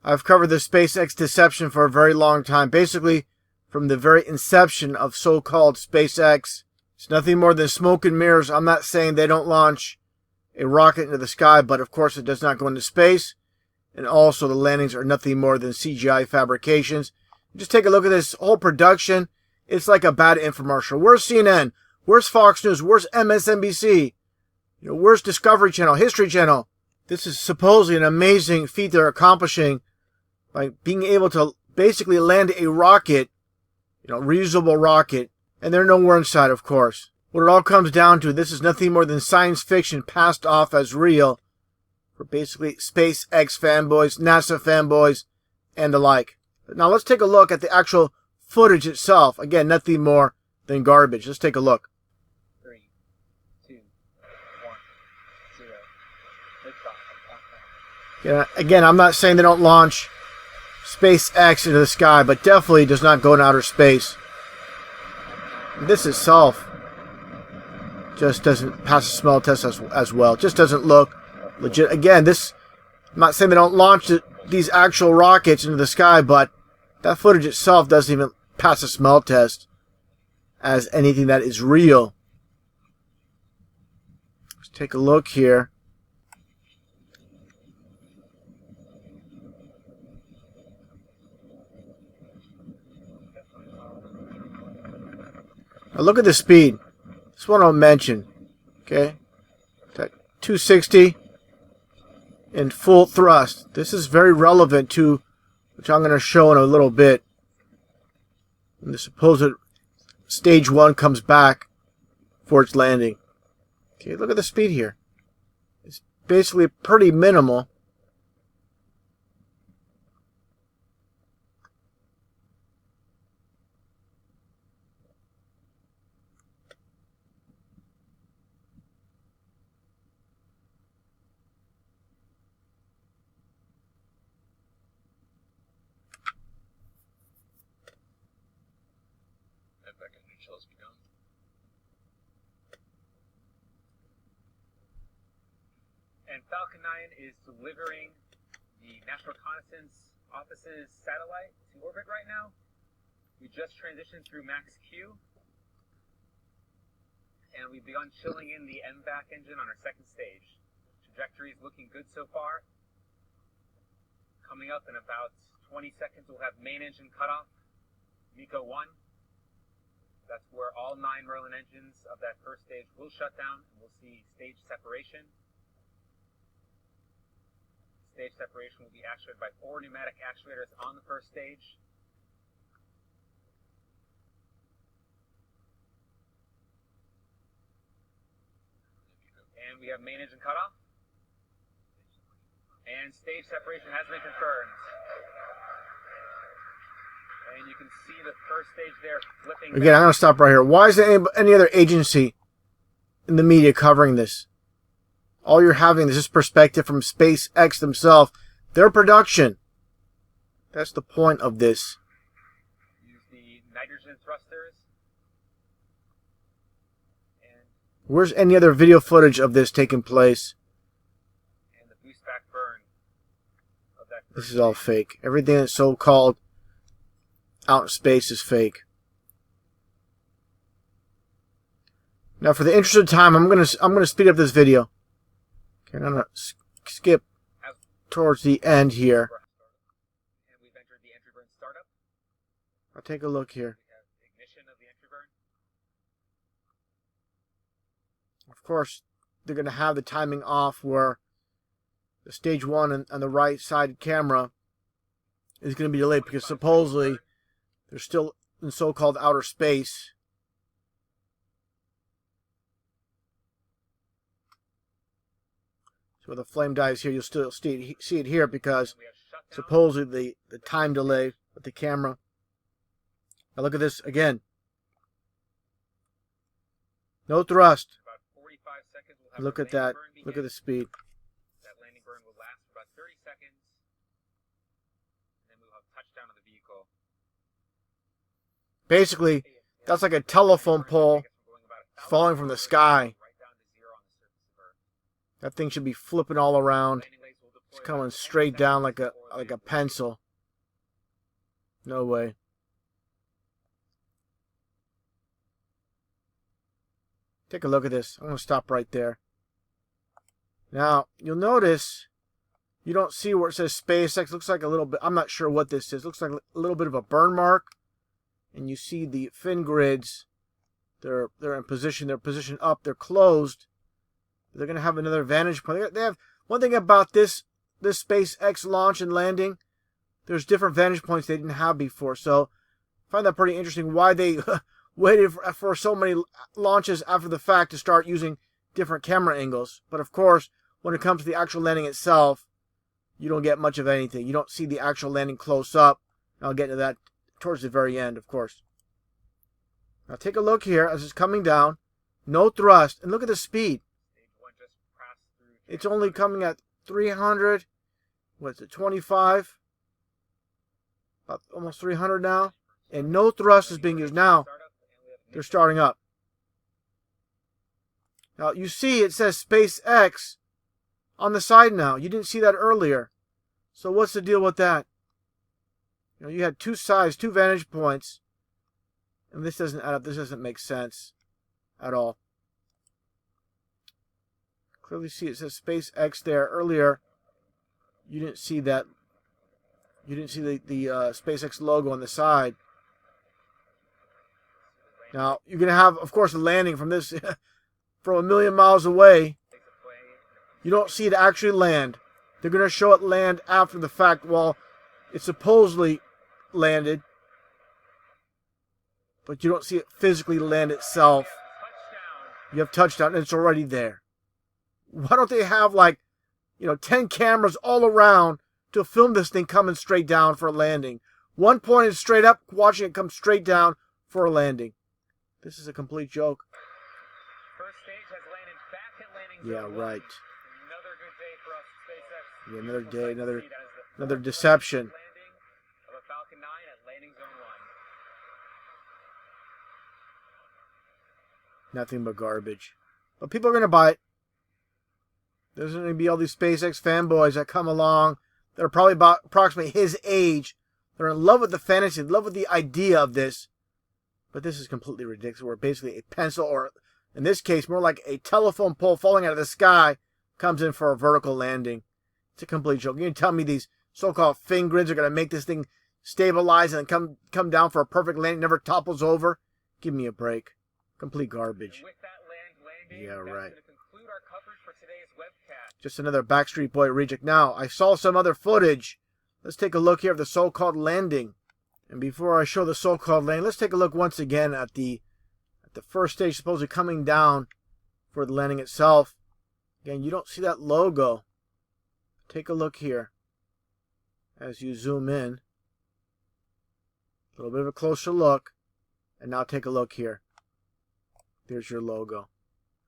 I've covered the SpaceX deception for a very long time. Basically, from the very inception of so-called SpaceX, it's nothing more than smoke and mirrors. I'm not saying they don't launch a rocket into the sky, but of course it does not go into space. And also the landings are nothing more than CGI fabrications. Just take a look at this whole production. It's like a bad infomercial. Where's CNN? Where's Fox News? Where's MSNBC? Where's Discovery Channel? History Channel? This is supposedly an amazing feat they're accomplishing by being able to basically land a rocket, reusable rocket, and they're nowhere inside, of course. What it all comes down to, this is nothing more than science fiction passed off as real for basically SpaceX fanboys, NASA fanboys, and the like. Now let's take a look at the actual footage itself. Again, nothing more than garbage. Let's take a look. 3, 2, 1, 0. Yeah, again, I'm not saying they don't launch SpaceX into the sky, but definitely does not go in outer space. This itself just doesn't pass the smell test as well. It just doesn't look legit. Again, I'm not saying they don't launch these actual rockets into the sky, but that footage itself doesn't even pass the smell test as anything that is real. Let's take a look here. Now look at the speed. This one I'll mention. Okay. 260 in full thrust. This is very relevant to, which I'm going to show in a little bit, when the supposed stage 1 comes back for its landing. Okay, look at the speed here. It's basically pretty minimal. And Falcon 9 is delivering the National Reconnaissance Office's satellite to orbit right now. We just transitioned through Max Q, and we've begun chilling in the MVAC engine on our second stage. Trajectory is looking good so far. Coming up in about 20 seconds, we'll have main engine cutoff, MECO 1. That's where all 9 Merlin engines of that first stage will shut down, and we'll see stage separation. Stage separation will be actuated by 4 pneumatic actuators on the first stage. And we have main engine cutoff. And stage separation has been confirmed. And you can see the first stage there flipping. Again, I'm going to stop right here. Why is there any other agency in the media covering this? All you're having is this perspective from SpaceX themselves. Their production. That's the point of this. Use the nitrogen thrusters. And where's any other video footage of this taking place? And the boost back burn of that. This is all fake. Everything that's so-called out in space is fake. Now, for the interest of time, I'm gonna speed up this video. Okay, I'm gonna skip towards the end here. And we've entered the entry burn startup. I'll take a look here. We have ignition of the entry burn. Of course, they're gonna have the timing off where the stage 1 on the right side camera is gonna be delayed because supposedly they're still in so-called outer space. So the flame dies here, you'll still see it here because supposedly the time delay with the camera. Now look at this again. No thrust. About 45 seconds, we'll have Look our at that. landing burn Look at the speed. That landing burn will last for about 30 seconds. And then we'll have touchdown of the vehicle. Basically, that's like a telephone pole falling from the sky. That thing should be flipping all around. It's coming straight down like a pencil. No way. Take a look at this. I'm going to stop right there. Now, you'll notice you don't see where it says SpaceX. Looks like a little bit, I'm not sure what this is. Looks like a little bit of a burn mark. And you see the fin grids. They're in position. They're positioned up. They're closed. They're going to have another vantage point. They have one thing about this SpaceX launch and landing. There's different vantage points they didn't have before. So I find that pretty interesting why they waited for so many launches after the fact to start using different camera angles. But of course, when it comes to the actual landing itself, you don't get much of anything. You don't see the actual landing close up. I'll get to that towards the very end, of course. Now take a look here as it's coming down. No thrust. And look at the speed. It's only coming at 300. What's it, 25? About almost 300 now. And no thrust is being used. Now, they're starting up. Now, you see it says SpaceX on the side now. You didn't see that earlier. So what's the deal with that? You know, you had two sides, two vantage points. And this doesn't add up. This doesn't make sense at all. Clearly see it says SpaceX there. Earlier, you didn't see that. You didn't see the SpaceX logo on the side. Now, you're going to have, of course, a landing from this, from 1,000,000 miles away. You don't see it actually land. They're going to show it land after the fact while it supposedly landed. But you don't see it physically land itself. You have touchdown and it's already there. Why don't they have 10 cameras all around to film this thing coming straight down for a landing? One point is straight up, watching it come straight down for a landing. This is a complete joke. First stage has landed back at landing zone. Yeah, right. Another good day for us, SpaceX. Yeah, another day, another deception. Landing of a Falcon 9 at landing zone 1. Nothing but garbage. But people are going to buy it. There's going to be all these SpaceX fanboys that come along that are probably about approximately his age. They're in love with the fantasy, in love with the idea of this. But this is completely ridiculous. Where basically a pencil, or in this case, more like a telephone pole falling out of the sky, comes in for a vertical landing. It's a complete joke. You can tell me these so-called fin grids are going to make this thing stabilize and come down for a perfect landing, never topples over? Give me a break. Complete garbage. And with that landing, yeah, right. That's going to conclude our coverage for today's webcast. Just another Backstreet Boy reject. Now, I saw some other footage. Let's take a look here of the so-called landing. And before I show the so-called landing, let's take a look once again at the first stage supposedly coming down for the landing itself. Again, you don't see that logo. Take a look here as you zoom in. A little bit of a closer look. And now take a look here. There's your logo.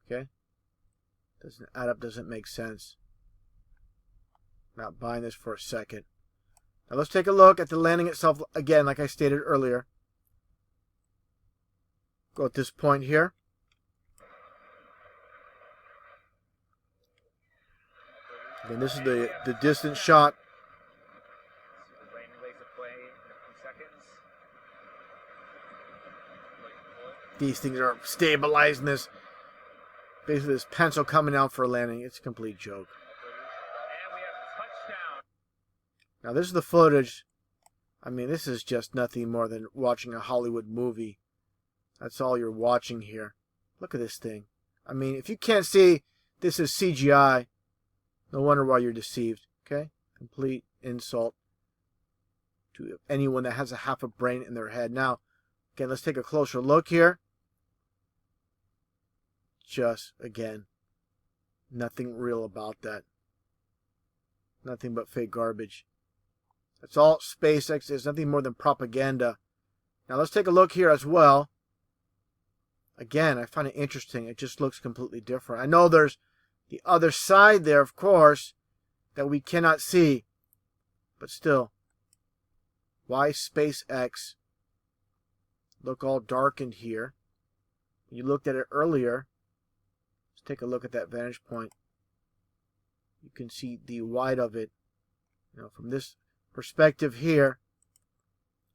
Okay? Doesn't add up, doesn't make sense. Not buying this for a second. Now let's take a look at the landing itself again, like I stated earlier. Go at this point here. And this is the distant shot. These things are stabilizing this. Basically, this pencil coming out for a landing. It's a complete joke. And we have touchdown. Now, this is the footage. I mean, this is just nothing more than watching a Hollywood movie. That's all you're watching here. Look at this thing. I mean, if you can't see this is CGI, no wonder why you're deceived. Okay? Complete insult to anyone that has a half a brain in their head. Now, again, let's take a closer look here. Just, again, nothing real about that. Nothing but fake garbage. That's all SpaceX is. Nothing more than propaganda. Now, let's take a look here as well. Again, I find it interesting. It just looks completely different. I know there's the other side there, of course, that we cannot see. But still, why SpaceX look all darkened here? You looked at it earlier. Let's take a look at that vantage point. You can see the wide of it. You know, from this perspective here,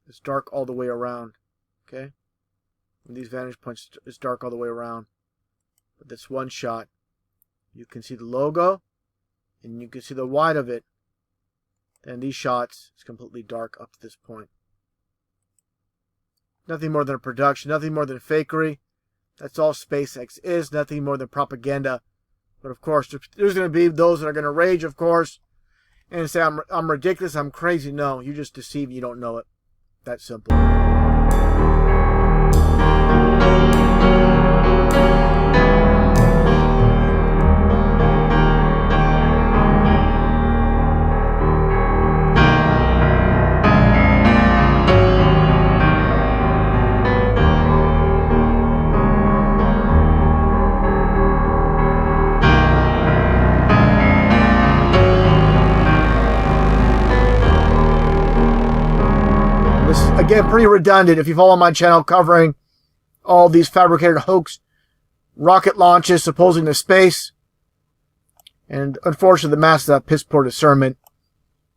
it's dark all the way around. Okay? From these vantage points, it's dark all the way around. But this one shot, you can see the logo, and you can see the wide of it. And these shots, it's completely dark up to this point. Nothing more than a production, nothing more than fakery. That's all SpaceX is, nothing more than propaganda. But of course, there's going to be those that are going to rage, of course, and say, I'm ridiculous, I'm crazy. No, you're just deceived, you don't know it. That simple. Again, pretty redundant if you follow my channel covering all these fabricated hoax rocket launches supposing to space. And unfortunately, the masses have piss poor discernment.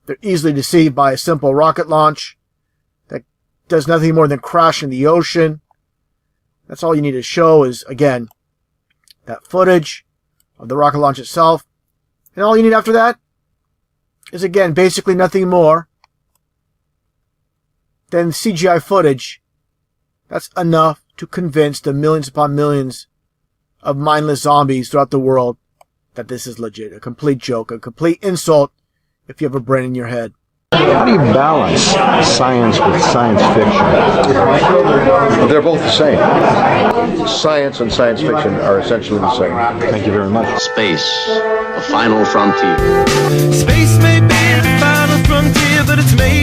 They're easily deceived by a simple rocket launch that does nothing more than crash in the ocean. That's all you need to show is, again, that footage of the rocket launch itself. And all you need after that is, again, basically nothing more than CGI footage. That's enough to convince the millions upon millions of mindless zombies throughout the world that this is legit. A complete joke, a complete insult if you have a brain in your head. How do you balance science with science fiction? They're both the same. Science and science fiction are essentially the same. Thank you very much. Space, the final frontier. Space may be the final frontier, but it's made